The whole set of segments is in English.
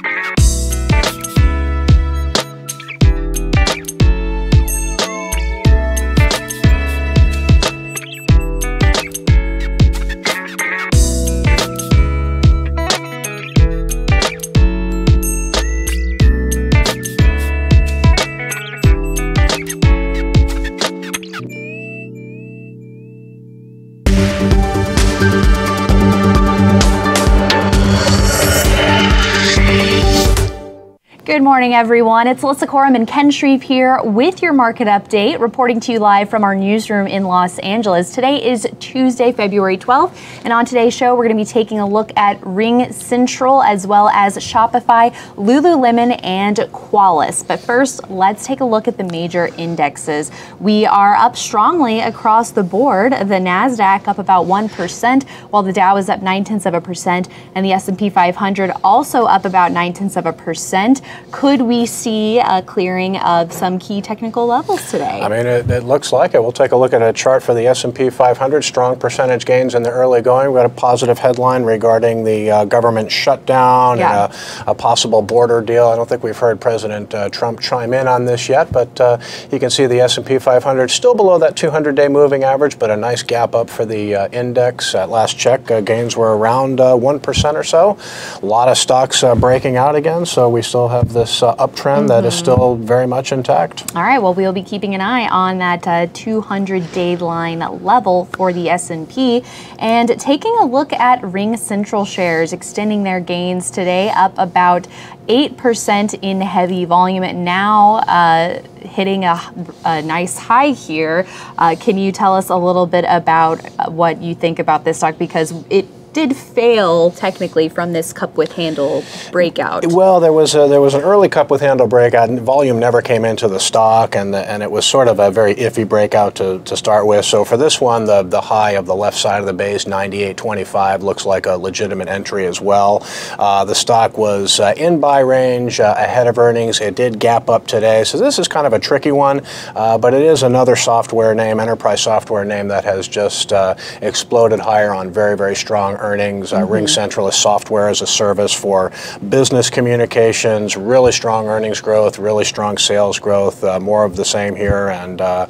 Good morning, everyone. It's Alissa, Coram, and Shreve here with your market update, reporting to you live from our newsroom in Los Angeles. Today is Tuesday, February 12th, and on today's show, we're going to be taking a look at RingCentral as well as Shopify, Lululemon, and Qualys. But first, let's take a look at the major indexes. We are up strongly across the board. The NASDAQ up about 1%, while the Dow is up 0.9%, and the S&P 500 also up about 0.9%. Could we see a clearing of some key technical levels today? I mean, it looks like it. We'll take a look at a chart for the S&P 500. Strong percentage gains in the early going. We've got a positive headline regarding the government shutdown and a possible border deal. I don't think we've heard President Trump chime in on this yet, but you can see the S&P 500 still below that 200-day moving average, but a nice gap up for the index. At last check, gains were around 1% or so. A lot of stocks breaking out again, so we still have this uptrend that is still very much intact. All right, well, we'll be keeping an eye on that 200-day line level for the S&P, and taking a look at RingCentral shares extending their gains today, up about 8% in heavy volume, now hitting a nice high here. Can you tell us a little bit about what you think about this stock, because it did fail technically from this cup with handle breakout? Well, there was an early cup with handle breakout, and volume never came into the stock, and it was sort of a very iffy breakout to start with. So for this one, the high of the left side of the base, 98.25, looks like a legitimate entry as well. The stock was in buy range ahead of earnings. It did gap up today, so this is kind of a tricky one, but it is another software name, enterprise software name, that has just exploded higher on very, very strong earnings. RingCentral is software as a service for business communications, really strong earnings growth, really strong sales growth, more of the same here, and a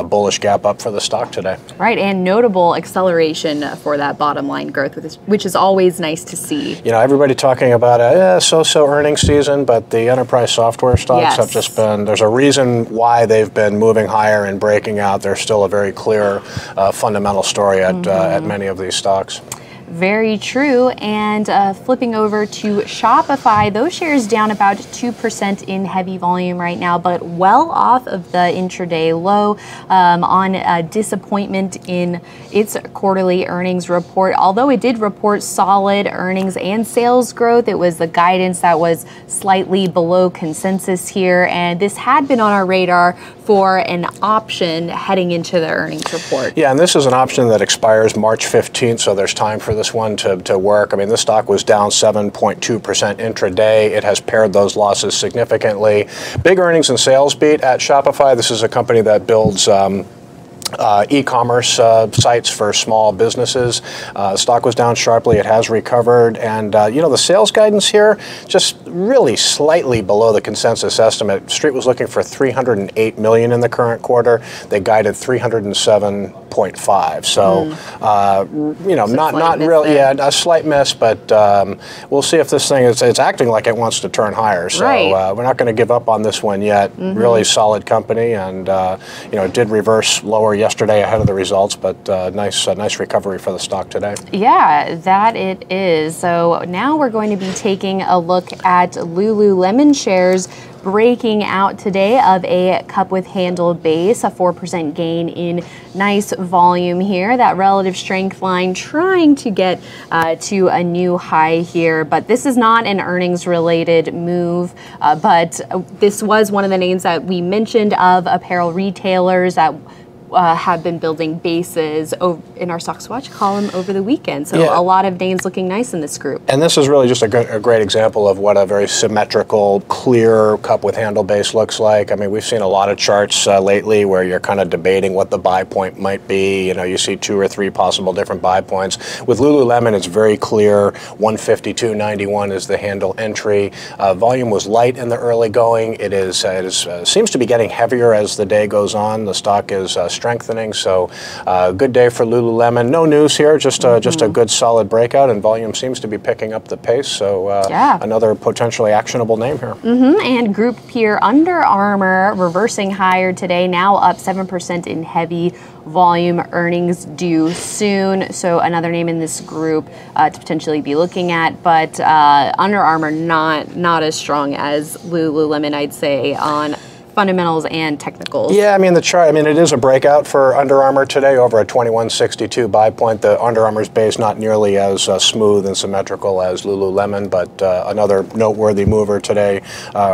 bullish gap up for the stock today. Right, and notable acceleration for that bottom line growth, which is always nice to see. You know, everybody talking about a so-so earnings season, but the enterprise software stocks have just been, there's a reason why they've been moving higher and breaking out. There's still a very clear fundamental story at many of these stocks. Very true. And flipping over to Shopify, those shares down about 2% in heavy volume right now, but well off of the intraday low on disappointment in its quarterly earnings report. Although it did report solid earnings and sales growth, it was the guidance that was slightly below consensus here. And this had been on our radar for an option heading into the earnings report. Yeah, and this is an option that expires March 15th, so there's time for this one to work. I mean, this stock was down 7.2% intraday. It has pared those losses significantly. Big earnings and sales beat at Shopify. This is a company that builds e-commerce sites for small businesses. Stock was down sharply. It has recovered, and the sales guidance here just really slightly below the consensus estimate. Street was looking for 308 million in the current quarter. They guided 307.5. So not really, a slight miss, but we'll see if this thing it's acting like it wants to turn higher. So we're not going to give up on this one yet. Really solid company, and it did reverse lower yesterday ahead of the results, but nice recovery for the stock today. Yeah, that it is. So now we're going to be taking a look at Lululemon shares breaking out today of a cup with handle base, a 4% gain in nice volume here. That relative strength line trying to get to a new high here, but this is not an earnings related move, but this was one of the names that we mentioned of apparel retailers that have been building bases in our Stocks to Watch column over the weekend. So a lot of names looking nice in this group. And this is really just a great example of what a very symmetrical, clear cup with handle base looks like. I mean, we've seen a lot of charts lately where you're kind of debating what the buy point might be. You know, you see 2 or 3 possible different buy points. With Lululemon, it's very clear. 152.91 is the handle entry. Volume was light in the early going. It seems to be getting heavier as the day goes on. The stock is strengthening, so good day for Lululemon. No news here, just a good solid breakout, and volume seems to be picking up the pace, so another potentially actionable name here. And group peer Under Armour reversing higher today, now up 7% in heavy volume. Earnings due soon, so another name in this group to potentially be looking at, but Under Armour not as strong as Lululemon, I'd say, on fundamentals and technicals. Yeah, I mean, the chart, I mean, it is a breakout for Under Armour today, over a 21.62 buy point. The Under Armour's base not nearly as smooth and symmetrical as Lululemon, but another noteworthy mover today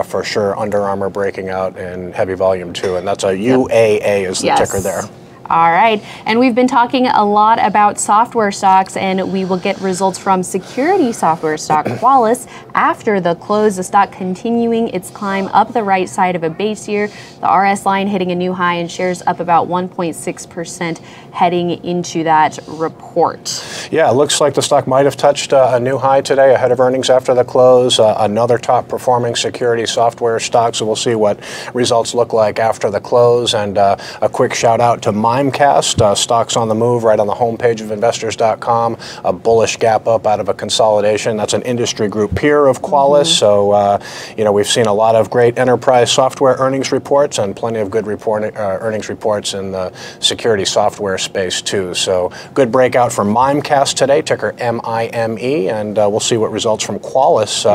for sure. Under Armour breaking out in heavy volume too, and that's a UAA is the ticker there. All right, and we've been talking a lot about software stocks, and we will get results from security software stock Qualys after the close. The stock continuing its climb up the right side of a base here. The RS line hitting a new high, and shares up about 1.6% heading into that report. Yeah, it looks like the stock might have touched a new high today ahead of earnings after the close. Another top performing security software stock, so we'll see what results look like after the close. And a quick shout out to Mimecast, stocks on the move right on the homepage of investors.com. A bullish gap up out of a consolidation. That's an industry group peer of Qualys. So, you know, we've seen a lot of great enterprise software earnings reports and plenty of good earnings reports in the security software space too. So good breakout for Mimecast today, ticker MIME, and we'll see what results from Qualys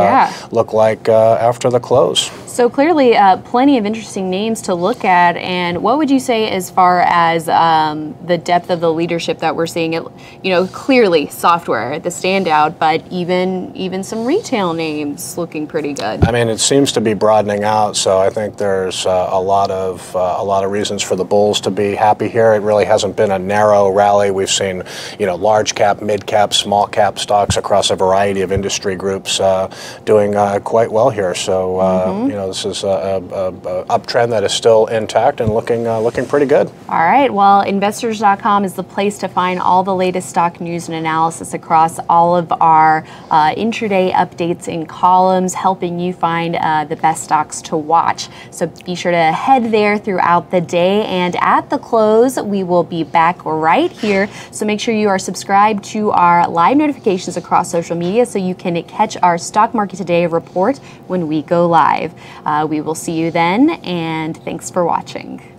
look like after the close. So clearly plenty of interesting names to look at. And what would you say as far as the depth of the leadership that we're seeing? It, you know, clearly software, the standout, but even some retail names looking pretty good. I mean, it seems to be broadening out, so I think there's a lot of reasons for the bulls to be happy here. It really hasn't been a narrow rally. We've seen, you know, large cap, mid cap, small cap stocks across a variety of industry groups doing quite well here. So you know, this is a uptrend that is still intact and looking pretty good. All right. Well, investors.com is the place to find all the latest stock news and analysis across all of our intraday updates and columns, helping you find the best stocks to watch. So be sure to head there throughout the day, and at the close, we will be back right here. So make sure you are subscribed to our live notifications across social media so you can catch our Stock Market Today report when we go live. We will see you then, and thanks for watching.